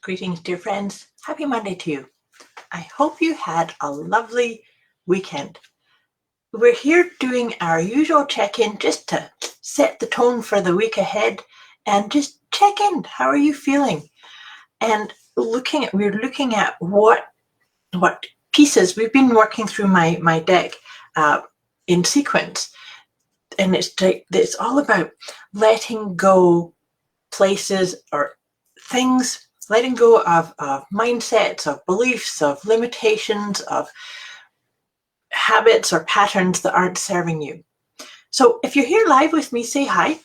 Greetings, dear friends. Happy Monday to you. I hope you had a lovely weekend. We're here doing our usual check-in just to set the tone for the week ahead and just check in. How are you feeling? And we're looking at what pieces. We've been working through my deck in sequence, and it's all about letting go places or things, letting go of mindsets, of beliefs, of limitations, of habits or patterns that aren't serving you. So if you're here live with me, say hi.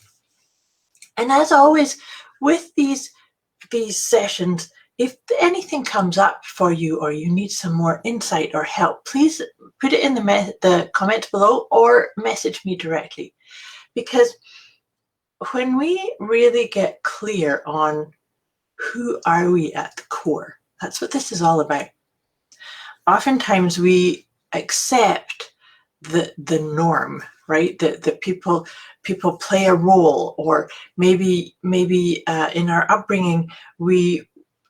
And as always, with these sessions, if anything comes up for you or you need some more insight or help, please put it in the comments below or message me directly. Because when we really get clear on who are we at the core, that's what this is all about. Oftentimes we accept the norm, right? That people play a role, or maybe in our upbringing we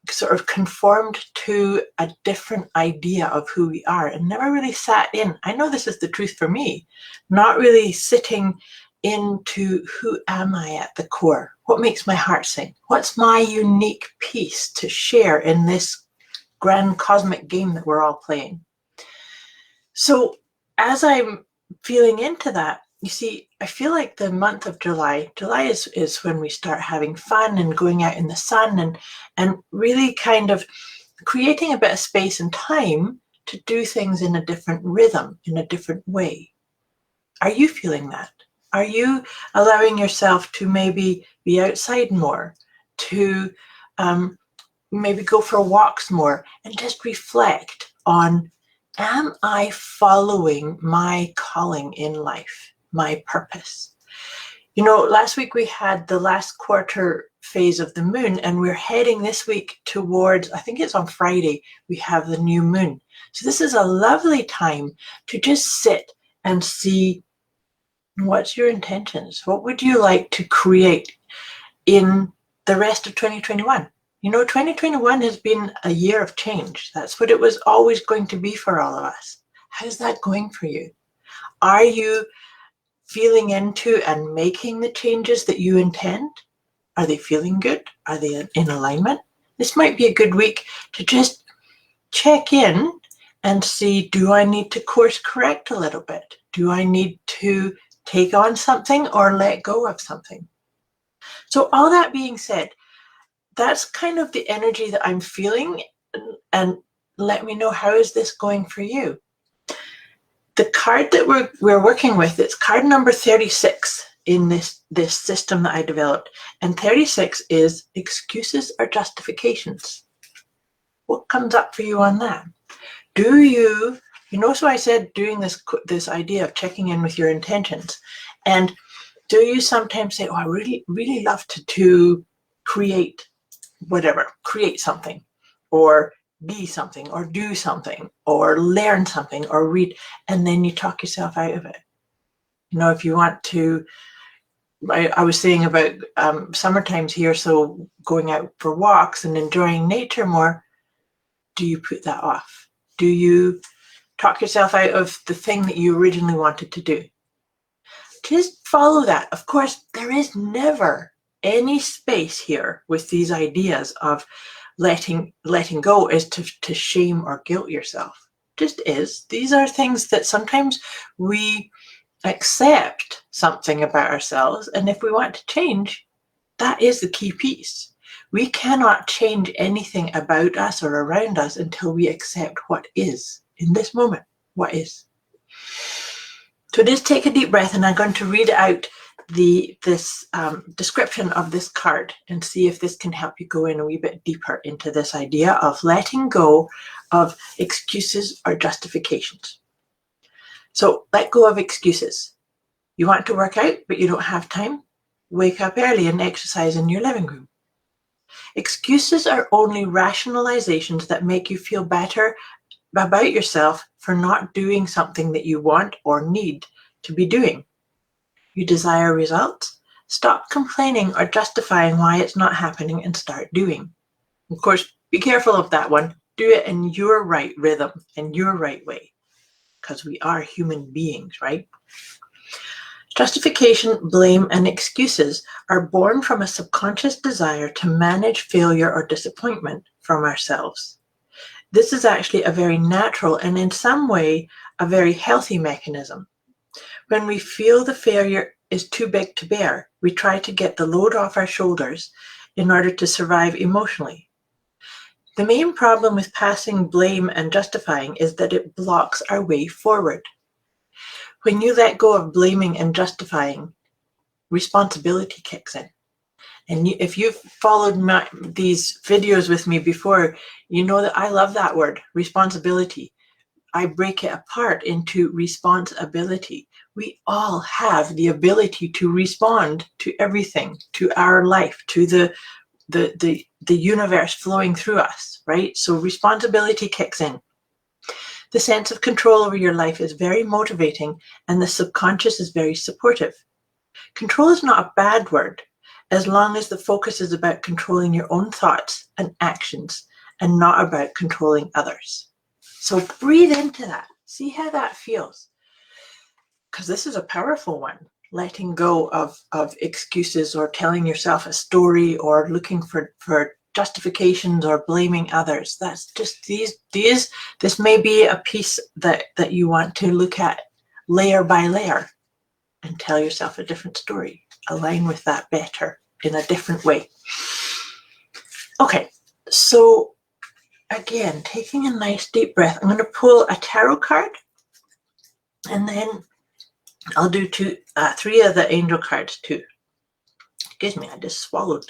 sort of conformed to a different idea of who we are and never really sat in. I know this is the truth for me, not really sitting into who am I at the core? What makes my heart sing? What's my unique piece to share in this grand cosmic game that we're all playing? So as I'm feeling into that, you see, I feel like the month of July is when we start having fun and going out in the sun and really kind of creating a bit of space and time to do things in a different rhythm, in a different way. Are you feeling that? Are you allowing yourself to maybe be outside more, to maybe go for walks more, and just reflect on, am I following my calling in life, my purpose? You know, last week we had the last quarter phase of the moon, and we're heading this week towards, I think it's on Friday, we have the new moon. So this is a lovely time to just sit and see, what's your intentions? What would you like to create in the rest of 2021? You know, 2021 has been a year of change. That's what it was always going to be for all of us. How's that going for you? Are you feeling into and making the changes that you intend? Are they feeling good? Are they in alignment? This might be a good week to just check in and see, do I need to course correct a little bit? Do I need to take on something or let go of something? So all that being said, that's kind of the energy that I'm feeling, and let me know, how is this going for you? The card that we're working with, it's card number 36 in this system that I developed, and 36 is excuses or justifications. What comes up for you on that? Do you know, so I said doing this idea of checking in with your intentions, and do you sometimes say, oh, I really love to create whatever, create something, or be something, or do something, or learn something, or read, and then you talk yourself out of it? You know, if you want to, I was saying about summer times here, so going out for walks and enjoying nature more, do you put that off? Do you talk yourself out of the thing that you originally wanted to do? Just follow that. Of course, there is never any space here with these ideas of letting go is to shame or guilt yourself. Just is. These are things that sometimes we accept something about ourselves, and if we want to change, that is the key piece. We cannot change anything about us or around us until we accept what is in this moment. What is? So just take a deep breath, and I'm going to read out this description of this card and see if this can help you go in a wee bit deeper into this idea of letting go of excuses or justifications. So let go of excuses. You want to work out, but you don't have time? Wake up early and exercise in your living room. Excuses are only rationalizations that make you feel better about yourself for not doing something that you want or need to be doing. You desire results? Stop complaining or justifying why it's not happening and start doing. Of course, be careful of that one. Do it in your right rhythm and your right way, because we are human beings, right? Justification, blame, and excuses are born from a subconscious desire to manage failure or disappointment from ourselves. This is actually a very natural and in some way a very healthy mechanism. When we feel the failure is too big to bear, we try to get the load off our shoulders in order to survive emotionally. The main problem with passing blame and justifying is that it blocks our way forward. When you let go of blaming and justifying, responsibility kicks in. And if you've followed these videos with me before, you know that I love that word, responsibility. I break it apart into responsibility. We all have the ability to respond to everything, to our life, to the universe flowing through us, right? So responsibility kicks in. The sense of control over your life is very motivating, and the subconscious is very supportive. Control is not a bad word, as long as the focus is about controlling your own thoughts and actions and not about controlling others. So breathe into that. See how that feels. Because this is a powerful one. Letting go of excuses or telling yourself a story or looking for justifications or blaming others. That's just this may be a piece that you want to look at layer by layer and tell yourself a different story. Align with that better in a different way. Okay, so again, taking a nice deep breath, I'm going to pull a tarot card and then I'll do three of the angel cards too. Excuse me, I just swallowed.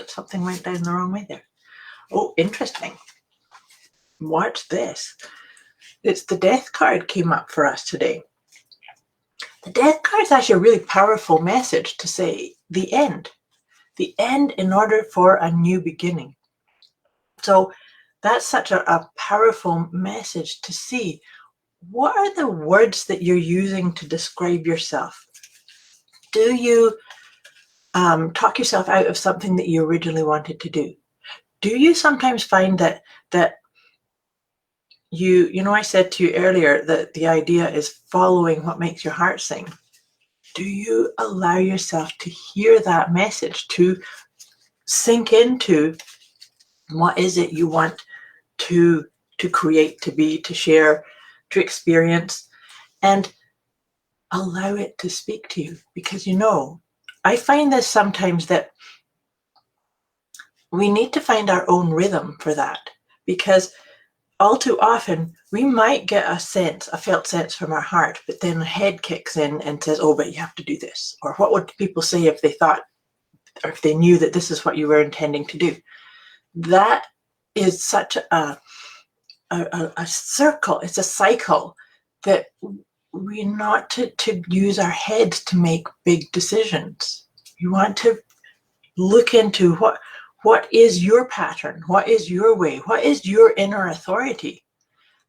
Something went down the wrong way there. Oh, interesting. Watch this. It's the death card came up for us today. The death card is actually a really powerful message to say the end. The end in order for a new beginning. So that's such a powerful message to see. What are the words that you're using to describe yourself? Do you talk yourself out of something that you originally wanted to do? Do you sometimes find that you know, I said to you earlier that the idea is following what makes your heart sing. Do you allow yourself to hear that message, to sink into what is it you want to create, to be, to share, to experience, and allow it to speak to you? Because you know, I find this sometimes that we need to find our own rhythm for that, because all too often we might get a felt sense from our heart, but then the head kicks in and says, oh, but you have to do this. Or what would people say if they thought, or if they knew that this is what you were intending to do? That is such a circle. It's a cycle that we're not to use our heads to make big decisions. You want to look into what is your pattern? What is your way? What is your inner authority?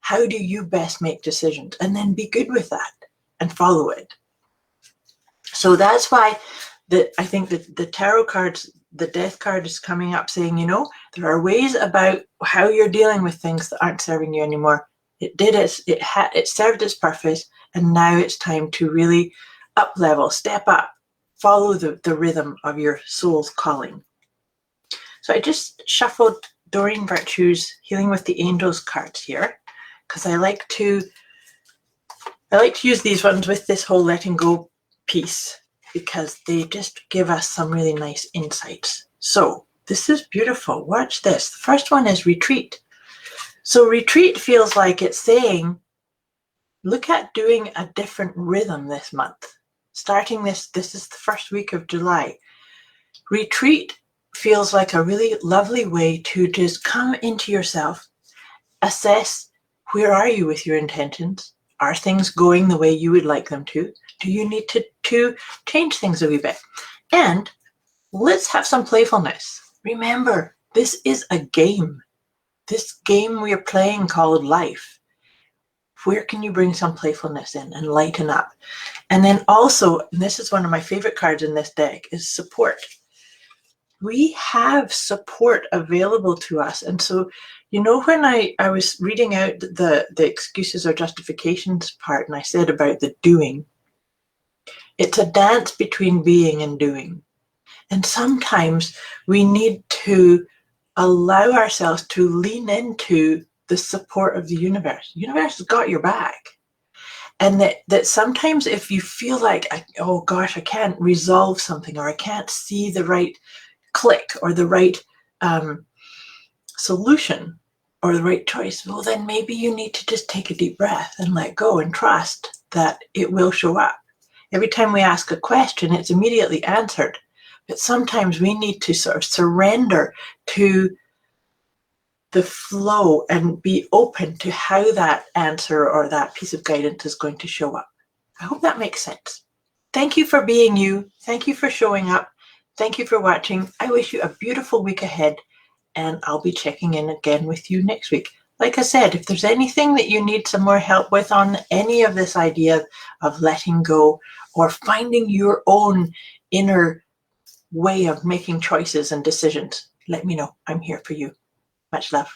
How do you best make decisions? And then be good with that and follow it. So that's why I think that the tarot cards, the death card is coming up saying, you know, there are ways about how you're dealing with things that aren't serving you anymore. It served its purpose, and now it's time to really up level, step up, follow the rhythm of your soul's calling. So I just shuffled Doreen Virtue's Healing with the Angels cards here, because I like to use these ones with this whole letting go piece, because they just give us some really nice insights. So this is beautiful. Watch this. The first one is retreat. So retreat feels like it's saying, look at doing a different rhythm this month. Starting this is the first week of July. Retreat feels like a really lovely way to just come into yourself, assess where are you with your intentions. Are things going the way you would like them to? Do you need to change things a wee bit? And let's have some playfulness. Remember, this is a game. This game we are playing called life. Where can you bring some playfulness in and lighten up? And then also, and this is one of my favorite cards in this deck, is support. we have support available to us. And so, when I was reading out the excuses or justifications part, and I said about the doing, it's a dance between being and doing. And sometimes we need to allow ourselves to lean into the support of the universe. The universe has got your back. And that sometimes if you feel like, oh gosh, I can't resolve something, or I can't see the right click or the right solution or the right choice, well, then maybe you need to just take a deep breath and let go and trust that it will show up. Every time we ask a question, it's immediately answered. But sometimes we need to sort of surrender to the flow and be open to how that answer or that piece of guidance is going to show up. I hope that makes sense. Thank you for being you. Thank you for showing up. Thank you for watching. I wish you a beautiful week ahead, and I'll be checking in again with you next week. Like I said, if there's anything that you need some more help with on any of this idea of letting go or finding your own inner way of making choices and decisions, let me know. I'm here for you. Much love.